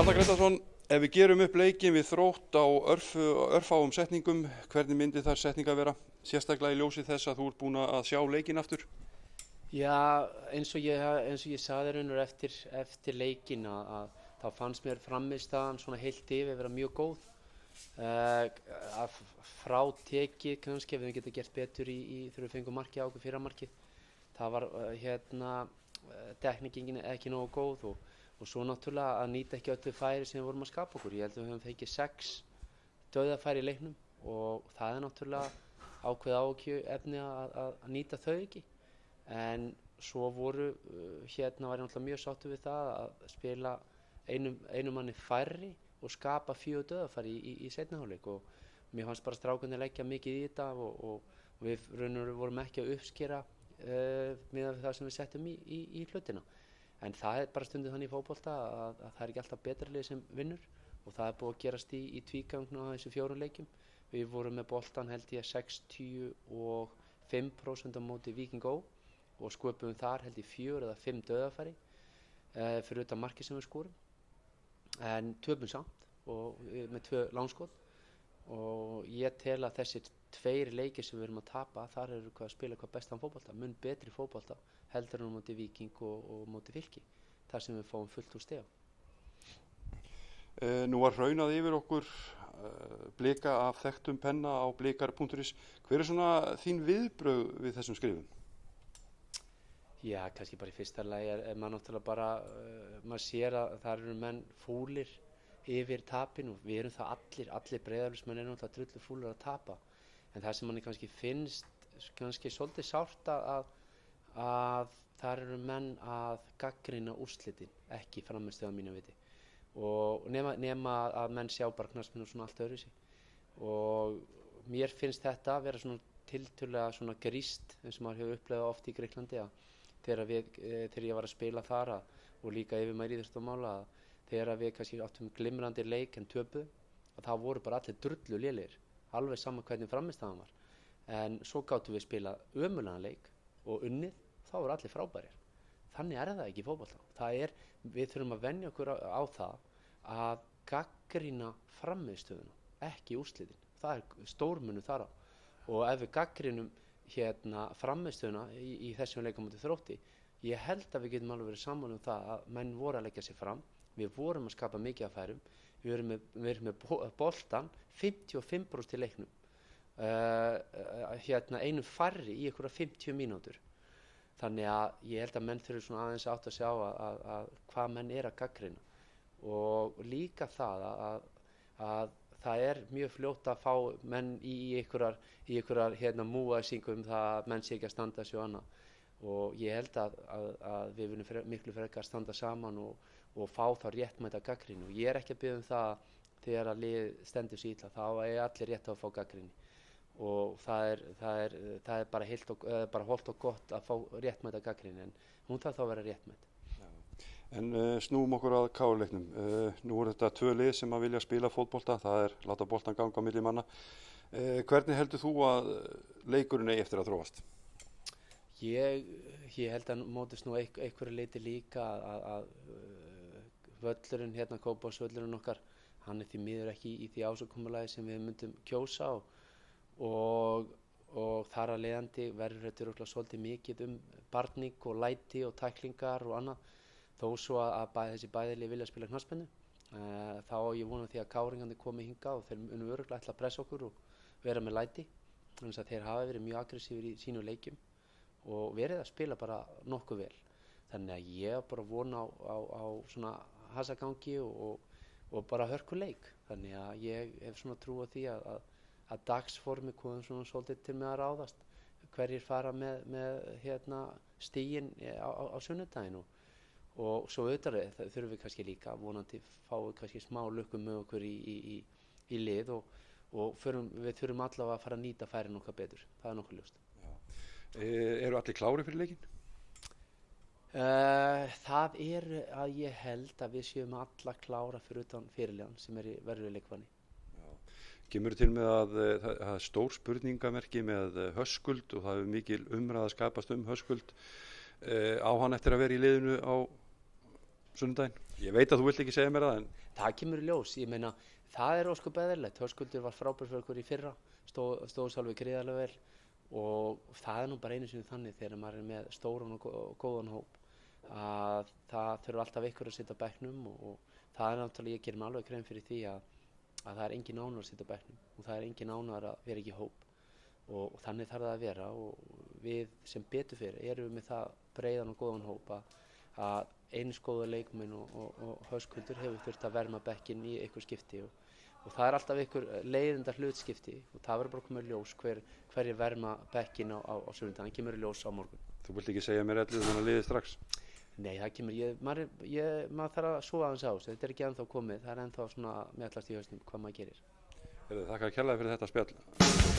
Arnar Grétarsson, ef við gerum upp leikinn við Þrótt á örfáum setningum, hvernig myndi þær setningar vera? Sérstaklega í ljósi þess að þú ert búin að sjá leikinn aftur? Já, eins og ég sagði raunur eftir leikinn að þá fannst mér frammistaðan svona heilt yfir vera mjög góð. Frá tekið kannski ef við getum gert betur þegar við fengum markið á okkur fyrramarkið. Það var tekningin ekki nógu góð og svo náttúrulega að nýta ekki öllu færi sem við vorum að skapa okkur. Ég held að við höfum fengið 6 dauðafæri í leiknum og það náttúrulega ákveðið áhyggjuefni að nýta þau ekki. En svo var ég náttúrulega mjög sáttur við það að spila einum manni færri og skapa 4 dauðafæri í seinni hálfleik og mér fannst bara strákarnir leggja mikið í þetta og við vorum ekki að uppskera með það sem við settum í hlutina. En það bara stundum þannig í fótbolta að það ekki alltaf betra lið sem vinnur og það búið að gerast í tvígang á þessu 4 leikjum. Við vorum með boltan held ég 65% á móti Víking Ó og sköpum þar held ég 4 eða 5 dauðafæri fyrir utan markið sem við skorum. En töpum samt og með 2 langskot og ég tel að þessir 2 leikir sem við erum að tapa, þar eru að spila hvað bestan fótbolta, mun betri fótbolta heldur en á móti Víking og móti Fylki, þar sem við fáum fullt úr stiga. Nú var hraunað yfir okkur blika af þekktum penna á blikar.is. Hver svona þín viðbrögð við þessum skrifum? Já, kannski bara í fyrsta lagi er maður náttúrulega bara, maður sér að það eru menn fúlir yfir tapin og við erum það allir Breiðabliksmenn eru náttúrulega drullu fúlir að tapa. En það sem manni kannski finnst kannski svolítið sárt að þar eru menn að gagnrýna úrslitin, ekki frammistöðu að mínu viti. Og nema að menn sjá bara knattspyrnu svona allt öðruvísi. Og mér finnst þetta að vera svona tiltölulega svona gríst eins og maður hefur upplifað oft í Grikklandi að þegar ég var að spila þar og líka yfir maður íþróttamála að þegar við kannski áttum glimrandi leik en töpuðum að það voru bara allir drullu lélegir, alveg sama hvernig frammistaðan var. En svo gátum við spila ömurlegan leik og unnið, þá voru allir frábærir. Þannig er það ekki í fótbolta. Við þurfum að venja okkur á það að gagnrýna frammistöðuna, ekki úrslitin. Það er stórmunur þar á. Og ef við gagnrýnum frammistöðuna í þessum leikum móti Þrótti, ég held að við getum alveg verið sammála um það að menn voru að leggja sig fram. Við vorum að skapa mikið af færum. Við erum með boltan 55% í leiknum. Einum færri í einhverja 50 mínútur. Þannig að ég held að menn þurfi svona aðeins átt að sjá að hvað menn er að gagnrýna. Og líka það að það er mjög fljótt að fá menn í einhverjar múaðsingum það að menn sé ekki að standa sig og annað. Og ég held að við viljum miklu frekar standa saman og fá þá réttmæta gagnrýni. Og ég er ekki að biðja um það þegar að lið stendur sig illa, þá er allir rétt að fá gagnrýni. Og það er bara hollt og gott að fá réttmæta gagnrýni, en hún þarf þá að vera réttmæt. En snúum okkur að KR-leiknum. Nú er þetta 2 lið sem að vilja spila fótbolta, það er láta boltan ganga á milli manna. Hvernig heldur þú að leikurinn eigi eftir að þróast? Ég held að mótist nú einhverju leyti líka að völlurinn, Kópavogsvöllurinn okkar, hann er því miður ekki í því ásakomulagi sem við myndum kjósa og þar að leiðandi verður þetta örugglega svolítið mikið barning og læti og tæklingar og annað. Þó svo að þessi bæði vilja spila knattspyrnu, þá á ég vona því að káringarnir komi hingað og þeir munu örugglega ætla að pressa okkur og vera með læti. Þannig að þeir hafa verið mjög aggressífir í sínu leikjum og verið að spila bara nokkuð vel. Þannig að ég bara vona á svona hasagangi og bara hörkuleik. Þannig að ég hef svona trú á því að dagsformi komum svona svolítið til með að ráðast. Hverjir fara með stigin á sunnudaginn og svo auðvitað þurfum við kannski líka vonandi fáum kannski smá lukku með okkur í lið og við þurfum allavega að fara að nýta færin okkar betur. Það er nokkuð ljóst. Eru allir klári fyrir leikinn? Það er að ég held að við séum alla klára fyrir utan fyrirliðan sem verður leikvanni. Kemur til með að það er stór spurningamerki með Höskuld og það hefur mikil umræða skapast Höskuld. Á hann eftir að vera í liðinu á sunnudaginn? Ég veit að þú vilt ekki segja mér það, en Það kemur í ljós, ég meina það er ósköp eðlilegt. Höskuldur var frábær fyrir okkur í fyrra, stóð alveg gríðarlega vel og það er nú bara einu sinni þannig þegar maður er með stóran og góðan hóp að það þurfa alltaf ykkur að sitja á bekknum og það er náttúrulega, ég gerir mig alveg grein fyrir því að það er engin ánægður að sitja á bekknum og það er engin ánægður að vera ekki í hóp og þannig þarf það að vera og við sem betur fyrir erum við með það breiðan og góðan hóp að eins góða leikmenn og Höskuldur hefur þurft að verma bekkinn í einhver skipti og það er alltaf einhver leiðindar hlutskipti og það verður bara að koma í ljós hverjir verma bekkinn á sunnudaginn, kemur í ljós á morgun. þú vilt ekki segja mér allir þannig að liði strax? Nei, það kemur, maður þarf að sofa aðeins á þessu, þetta er ekki ennþá komið, það er ennþá svona meðallast í hausnum hvað maður gerir. Þakka kærlega fyrir þetta spjall.